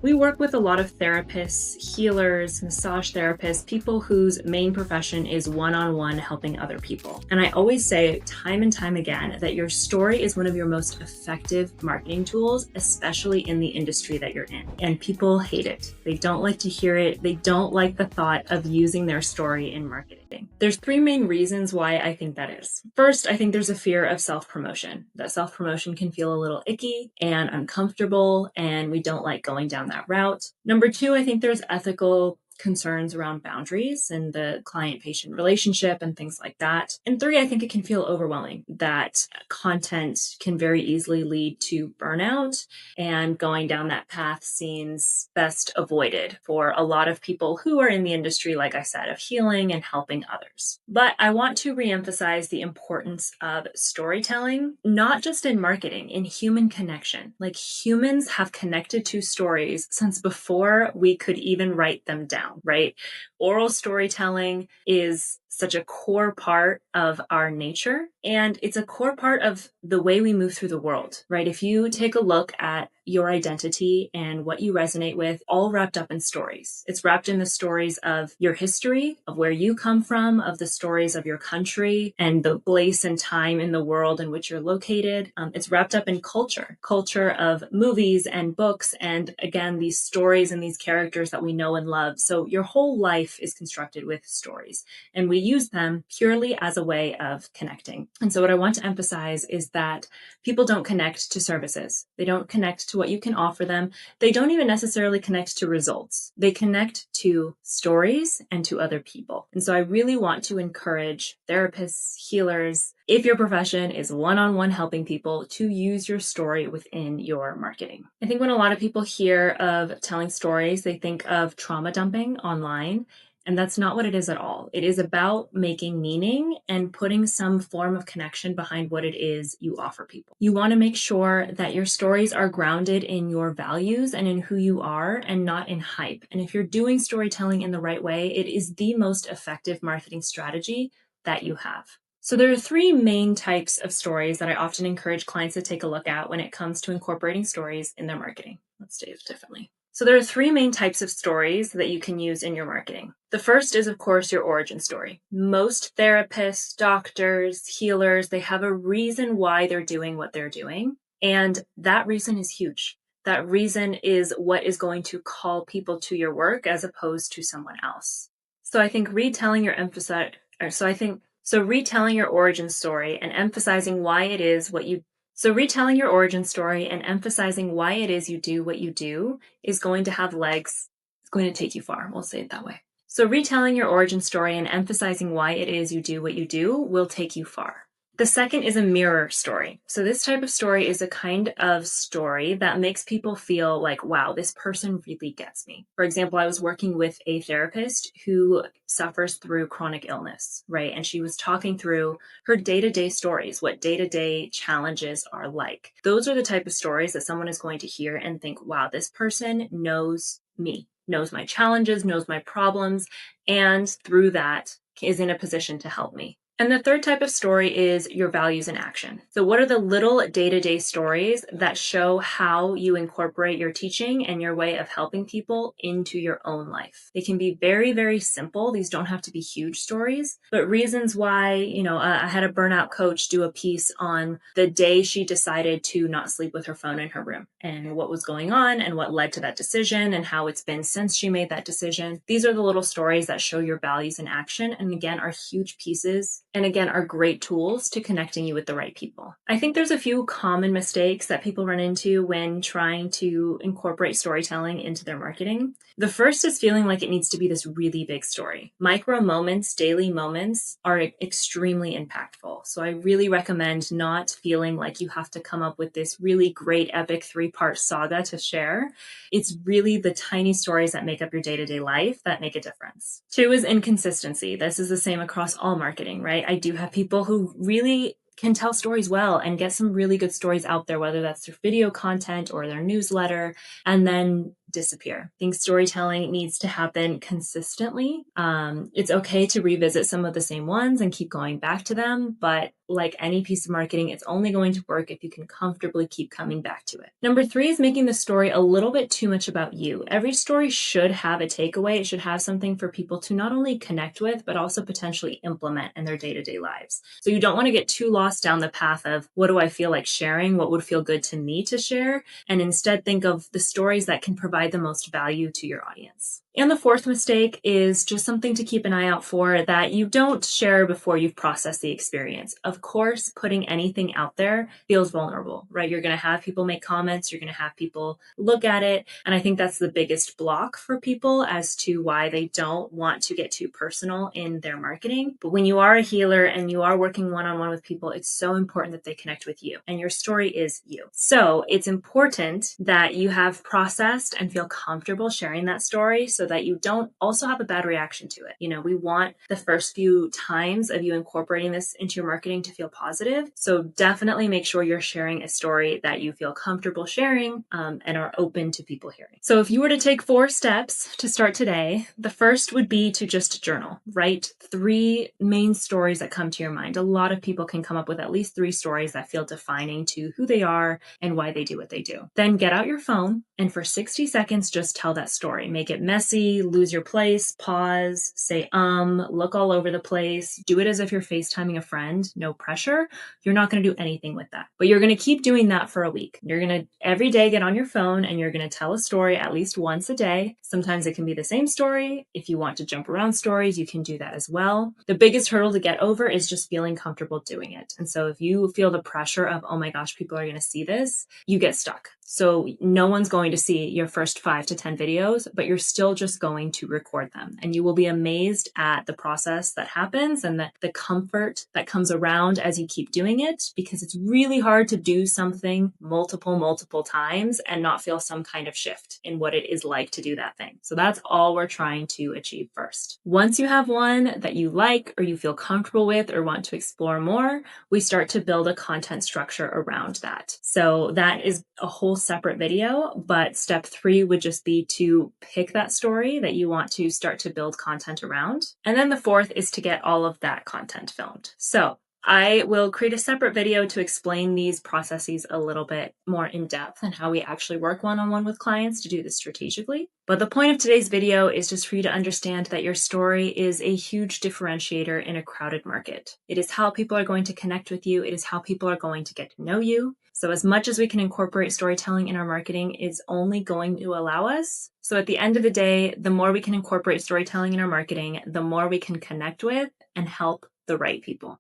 We work with a lot of therapists, healers, massage therapists, people whose main profession is one-on-one helping other people. And I always say time and time again that your story is one of your most effective marketing tools, especially in the industry that you're in. And people hate it. They don't like to hear it. They don't like the thought of using their story in marketing. There's three main reasons why I think that is. First, I think there's a fear of self-promotion. That self-promotion can feel a little icky and uncomfortable, and we don't like going down that route. Number two, I think there's ethical concerns around boundaries and the client-patient relationship and things like that. And three, I think it can feel overwhelming that content can very easily lead to burnout, and going down that path seems best avoided for a lot of people who are in the industry, like I said, of healing and helping others. But I want to reemphasize the importance of storytelling, not just in marketing, in human connection. Like, humans have connected to stories since before we could even write them down. Right? Oral storytelling is such a core part of our nature, and it's a core part of the way we move through the world, right? If you take a look at your identity and what you resonate with, all wrapped up in stories. It's wrapped in the stories of your history, of where you come from, of the stories of your country and the place and time in the world in which you're located. It's wrapped up in culture of movies and books, and again, these stories and these characters that we know and love. So your whole life is constructed with stories, and we use them purely as a way of connecting. And so what I want to emphasize is that people don't connect to services. They don't connect to what you can offer them. They don't even necessarily connect to results. They connect to stories and to other people. And so I really want to encourage therapists, healers, if your profession is one-on-one helping people, to use your story within your marketing. I think when a lot of people hear of telling stories, they think of trauma dumping online. And that's not what it is at all. It is about making meaning and putting some form of connection behind what it is you offer people. You want to make sure that your stories are grounded in your values and in who you are, and not in hype. And if you're doing storytelling in the right way, it is the most effective marketing strategy that you have. So there are three main types of stories that I often encourage clients to take a look at when it comes to incorporating stories in their marketing. Let's say it differently. So there are three main types of stories that you can use in your marketing. The first is, of course, your origin story. Most therapists, doctors, healers, they have a reason why they're doing what they're doing. And that reason is huge. That reason is what is going to call people to your work as opposed to someone else. So I think retelling your origin story and emphasizing why it is what you retelling your origin story and emphasizing why it is you do what you do is going to have legs. It's going to take you far. We'll say it that way. So retelling your origin story and emphasizing why it is you do what you do will take you far. The second is a mirror story. So this type of story is a kind of story that makes people feel like, wow, this person really gets me. For example, I was working with a therapist who suffers through chronic illness, right? And she was talking through her day-to-day stories, what day-to-day challenges are like. Those are the type of stories that someone is going to hear and think, wow, this person knows me, knows my challenges, knows my problems, and through that is in a position to help me. And the third type of story is your values in action. So what are the little day-to-day stories that show how you incorporate your teaching and your way of helping people into your own life? They can be very, very simple. These don't have to be huge stories, but reasons why, I had a burnout coach do a piece on the day she decided to not sleep with her phone in her room and what was going on and what led to that decision and how it's been since she made that decision. These are the little stories that show your values in action, and again, are huge pieces, and again, are great tools to connecting you with the right people. I think there's a few common mistakes that people run into when trying to incorporate storytelling into their marketing. The first is feeling like it needs to be this really big story. Micro moments, daily moments are extremely impactful. So I really recommend not feeling like you have to come up with this really great epic 3-part saga to share. It's really the tiny stories that make up your day-to-day life that make a difference. 2 is inconsistency. This is the same across all marketing, right? I do have people who really can tell stories well and get some really good stories out there, whether that's through video content or their newsletter, and then disappear. I think storytelling needs to happen consistently. It's okay to revisit some of the same ones and keep going back to them, but like any piece of marketing, it's only going to work if you can comfortably keep coming back to it. Number 3 is making the story a little bit too much about you. Every story should have a takeaway. It should have something for people to not only connect with, but also potentially implement in their day-to-day lives. So you don't want to get too lost down the path of what do I feel like sharing? What would feel good to me to share? And instead think of the stories that can provide the most value to your audience. And the 4th mistake is just something to keep an eye out for, that you don't share before you've processed the experience. Of course, putting anything out there feels vulnerable, right? You're going to have people make comments, you're going to have people look at it. And I think that's the biggest block for people as to why they don't want to get too personal in their marketing. But when you are a healer and you are working one-on-one with people, it's so important that they connect with you, and your story is you. So it's important that you have processed and feel comfortable sharing that story so that you don't also have a bad reaction to it. We want the first few times of you incorporating this into your marketing to feel positive. So definitely make sure you're sharing a story that you feel comfortable sharing and are open to people hearing. So if you were to take 4 steps to start today, the first would be to just journal. Write 3 main stories that come to your mind. A lot of people can come up with at least 3 stories that feel defining to who they are and why they do what they do. Then get out your phone and for 60 seconds, just tell that story. Make it messy, lose your place, pause, say, look all over the place, do it as if you're FaceTiming a friend, no pressure. You're not going to do anything with that, but you're going to keep doing that for a week. You're going to every day get on your phone and you're going to tell a story at least once a day. Sometimes it can be the same story. If you want to jump around stories, you can do that as well. The biggest hurdle to get over is just feeling comfortable doing it. And so if you feel the pressure of, oh my gosh, people are going to see this, you get stuck. So no one's going to see your first 5 to 10 videos, but you're still just going to record them. And you will be amazed at the process that happens and the comfort that comes around as you keep doing it, because it's really hard to do something multiple times and not feel some kind of shift in what it is like to do that thing. So that's all we're trying to achieve first. Once you have one that you like or you feel comfortable with or want to explore more, we start to build a content structure around that. So that is a whole separate video, but step 3 would just be to pick that story that you want to start to build content around. And then the 4th is to get all of that content filmed. So I will create a separate video to explain these processes a little bit more in depth and how we actually work one-on-one with clients to do this strategically. But the point of today's video is just for you to understand that your story is a huge differentiator in a crowded market. It is how people are going to connect with you. It is how people are going to get to know you. So as much as we can incorporate storytelling in our marketing is only going to allow us. So at the end of the day, the more we can incorporate storytelling in our marketing, the more we can connect with and help the right people.